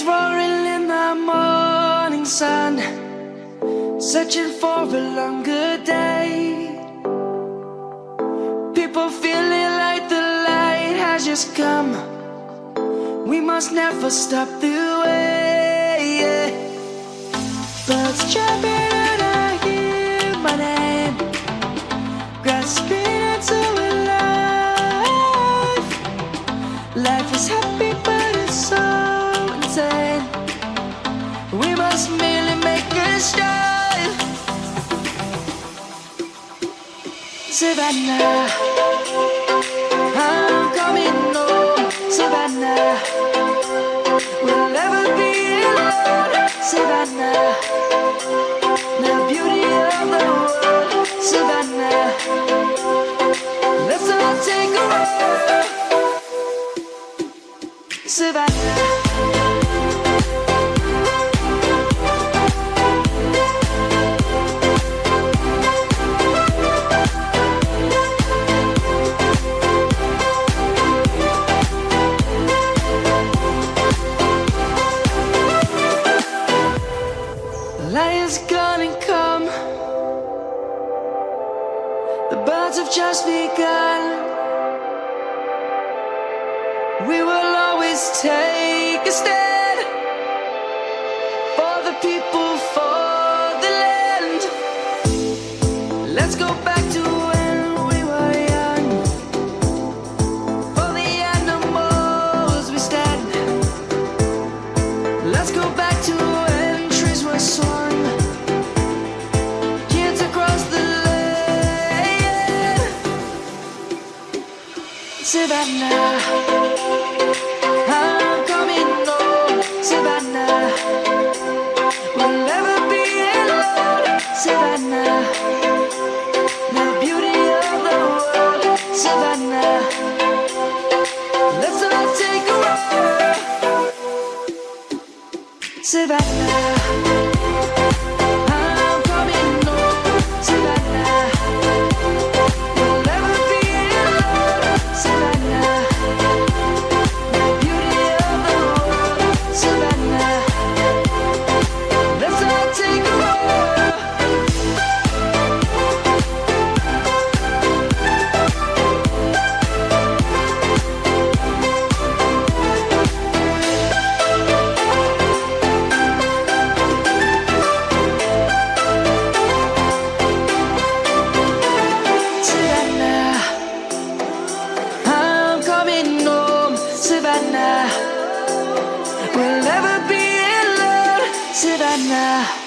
roaring in the morning sun, searching for a longer day. People feeling like the light has just come. We must never stop the way. Birds jumping and I hear my name, grasping into a life. Life is happy but it's so insane. We must merely make a start. Savannah, I'm coming home. Savannah, we'll never be alone. Savannah, the beauty of the world. Savannah, let's all take a ride. Savannah. Lion's gonna come. The birds have just begun. We will always take a stand for the people, for the land. Let's go back to when we were young. For the animals we stand. Let's go back to when trees were swung. Savannah, I'm coming home. Savannah, we'll never be alone. Savannah, the beauty of the world. Savannah, let's all take a ride. Savannah. Savannah, we'll never be alone. Savannah.